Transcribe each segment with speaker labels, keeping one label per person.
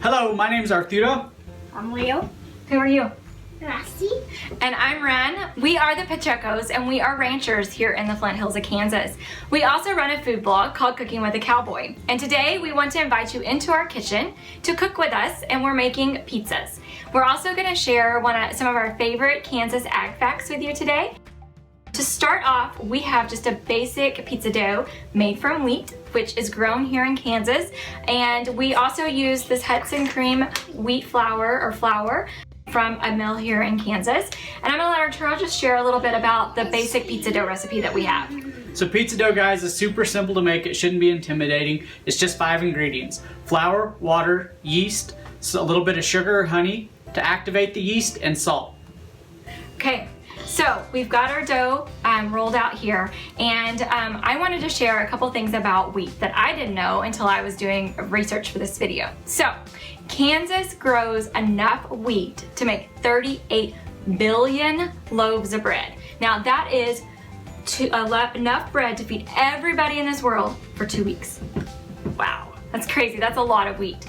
Speaker 1: Hello, my name is Arturo.
Speaker 2: I'm Leo.
Speaker 3: Who are you?
Speaker 2: Rusty.
Speaker 3: And I'm Ren. We are the Pachecos, and we are ranchers here in the Flint Hills of Kansas. We also run a food blog called Cooking with a Cowboy. And today we want to invite you into our kitchen to cook with us, and we're making pizzas. We're also going to share some of our favorite Kansas ag facts with you today. To start off, we have just a basic pizza dough made from wheat, which is grown here in Kansas. And we also use this Hudson Cream wheat flour from a mill here in Kansas. And I'm gonna let Arturo just share a little bit about the basic pizza dough recipe that we have.
Speaker 1: So pizza dough, guys, is super simple to make. It shouldn't be intimidating. It's just 5 ingredients: flour, water, yeast, a little bit of sugar or honey to activate the yeast, and salt.
Speaker 3: Okay. So we've got our dough rolled out here, and I wanted to share a couple things about wheat that I didn't know until I was doing research for this video. So Kansas grows enough wheat to make 38 billion loaves of bread. Now that is enough bread to feed everybody in this world for 2 weeks. Wow. That's crazy. That's a lot of wheat.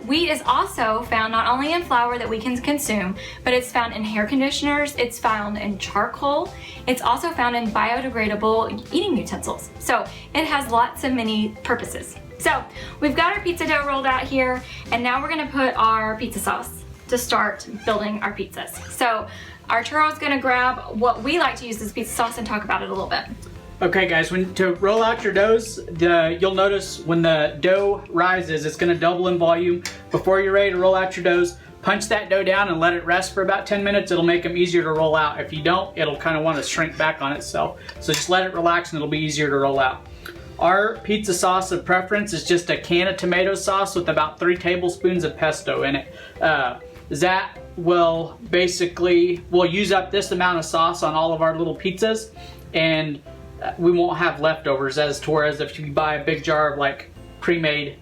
Speaker 3: Wheat is also found not only in flour that we can consume, but it's found in hair conditioners, it's found in charcoal, it's also found in biodegradable eating utensils. So it has lots of many purposes. So we've got our pizza dough rolled out here, and now we're gonna put our pizza sauce to start building our pizzas. So Arturo's gonna grab what we like to use as pizza sauce and talk about it a little bit.
Speaker 1: Okay, guys, to roll out your doughs, you'll notice when the dough rises, it's going to double in volume. Before you're ready to roll out your doughs, punch that dough down and let it rest for about 10 minutes. It'll make them easier to roll out. If you don't, it'll kind of want to shrink back on itself. So just let it relax and it'll be easier to roll out. Our pizza sauce of preference is just a can of tomato sauce with about 3 tablespoons of pesto in it. That will basically, we'll use up this amount of sauce on all of our little pizzas, and we won't have leftovers, whereas if you buy a big jar of like pre-made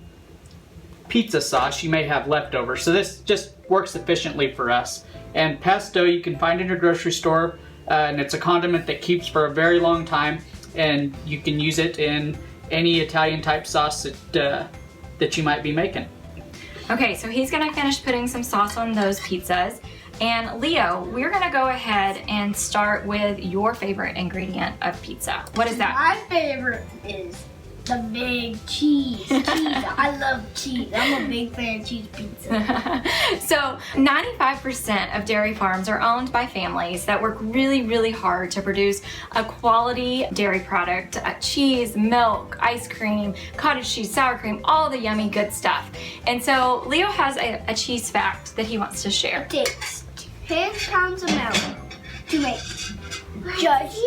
Speaker 1: pizza sauce, you may have leftovers. So this just works efficiently for us. And pesto you can find in your grocery store, and it's a condiment that keeps for a very long time, and you can use it in any Italian type sauce that you might be making.
Speaker 3: Okay, so he's gonna finish putting some sauce on those pizzas. And Leo, we're gonna go ahead and start with your favorite ingredient of pizza. What is that?
Speaker 2: My favorite is the big cheese. I love cheese. I'm a big fan of cheese pizza.
Speaker 3: So 95% of dairy farms are owned by families that work really, really hard to produce a quality dairy product. Cheese, milk, ice cream, cottage cheese, sour cream, all the yummy good stuff. And so Leo has a cheese fact that he wants to share.
Speaker 2: It takes 10 pounds of milk to make just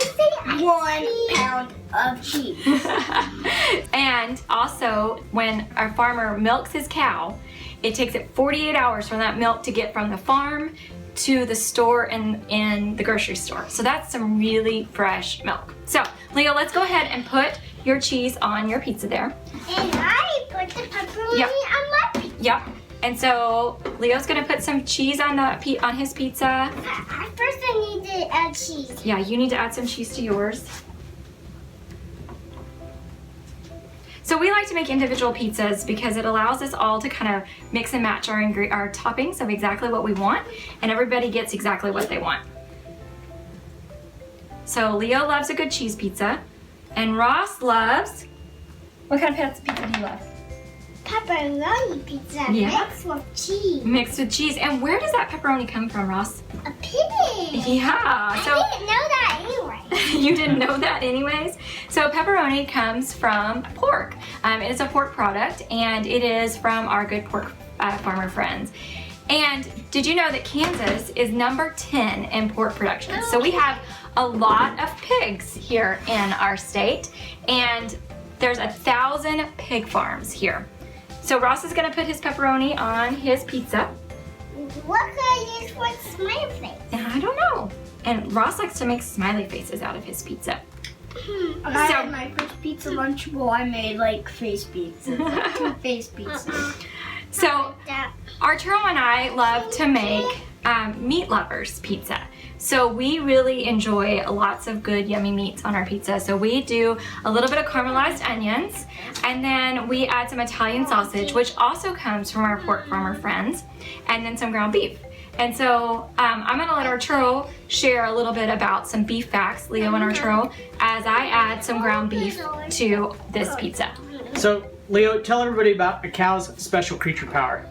Speaker 2: 1 pound of cheese.
Speaker 3: And also, when our farmer milks his cow, it takes it 48 hours for that milk to get from the farm to the store in the grocery store. So that's some really fresh milk. So Leo, let's go ahead and put your cheese on your pizza there.
Speaker 2: And I put the pepperoni on my pizza.
Speaker 3: Yep. And so Leo's gonna put some cheese on his pizza.
Speaker 2: First I need to add cheese.
Speaker 3: Yeah, you need to add some cheese to yours. So we like to make individual pizzas because it allows us all to kind of mix and match our toppings of exactly what we want, and everybody gets exactly what they want. So Leo loves a good cheese pizza, and Ross loves, what kind of pizza do you love?
Speaker 2: Pepperoni pizza mixed with cheese.
Speaker 3: Mixed with cheese. And where does that pepperoni come from, Ross?
Speaker 2: A pig.
Speaker 3: Yeah. So
Speaker 2: I didn't know that anyway.
Speaker 3: You didn't know that anyways? So pepperoni comes from pork. It is a pork product, and it is from our good pork farmer friends. And did you know that Kansas is number 10 in pork production? So we have a lot of pigs here in our state, and there's 1,000 pig farms here. So Ross is gonna put his pepperoni on his pizza.
Speaker 2: What could I use for a smiley face?
Speaker 3: And I don't know. And Ross likes to make smiley faces out of his pizza.
Speaker 2: I had my first pizza Lunchable. I made like face pizza, like 2 face pizzas.
Speaker 3: So Arturo and I love to make meat lovers pizza. So we really enjoy lots of good yummy meats on our pizza. So we do a little bit of caramelized onions, and then we add some Italian sausage, which also comes from our pork farmer friends, and then some ground beef. And so I'm gonna let Arturo share a little bit about some beef facts, Leo and Arturo, as I add some ground beef to this pizza.
Speaker 1: So, Leo, tell everybody about a cow's special creature power.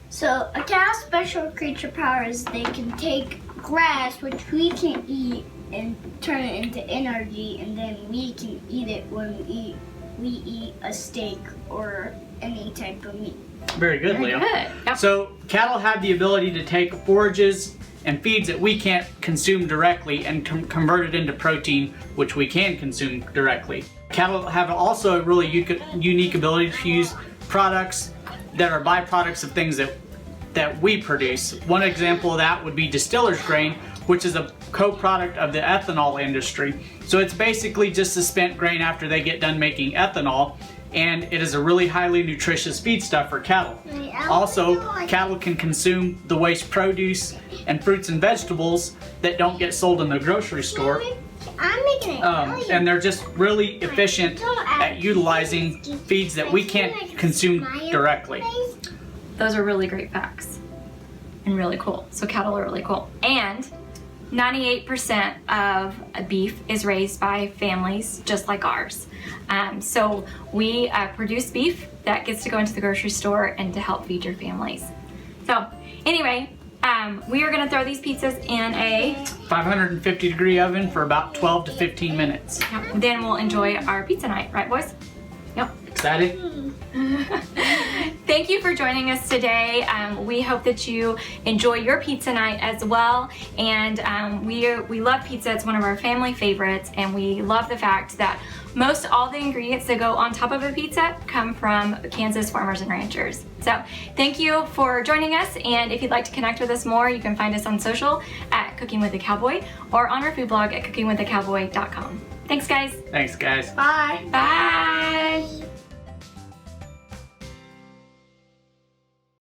Speaker 2: So a cow's special creature power is they can take grass, which we can eat, and turn it into energy, and then we can eat it when we eat a steak or any type of meat.
Speaker 1: Very good, Leo.
Speaker 3: Good. Yep.
Speaker 1: So cattle have the ability to take forages and feeds that we can't consume directly and convert it into protein, which we can consume directly. Cattle have also a really unique ability to use products that are byproducts of things that we produce. One example of that would be distiller's grain, which is a co-product of the ethanol industry. So it's basically just the spent grain after they get done making ethanol, and it is a really highly nutritious feedstuff for cattle. Also, cattle can consume the waste produce and fruits and vegetables that don't get sold in the grocery store.
Speaker 2: I'm making it.
Speaker 1: And they're just really efficient at utilizing feeds that we can't consume directly.
Speaker 3: Those are really great facts and really cool. So cattle are really cool. And 98% of beef is raised by families just like ours. So we produce beef that gets to go into the grocery store and to help feed your families. So anyway, we are gonna throw these pizzas in a
Speaker 1: 550 degree oven for about 12 to 15 minutes.
Speaker 3: Yep. Then we'll enjoy our pizza night, right boys? Yep.
Speaker 1: Excited?
Speaker 3: Thank you for joining us today. We hope that you enjoy your pizza night as well. And we love pizza. It's one of our family favorites. And we love the fact that most all the ingredients that go on top of a pizza come from Kansas farmers and ranchers. So thank you for joining us. And if you'd like to connect with us more, you can find us on social at Cooking with the Cowboy or on our food blog at cookingwiththecowboy.com. Thanks, guys.
Speaker 1: Thanks, guys.
Speaker 2: Bye.
Speaker 3: Bye.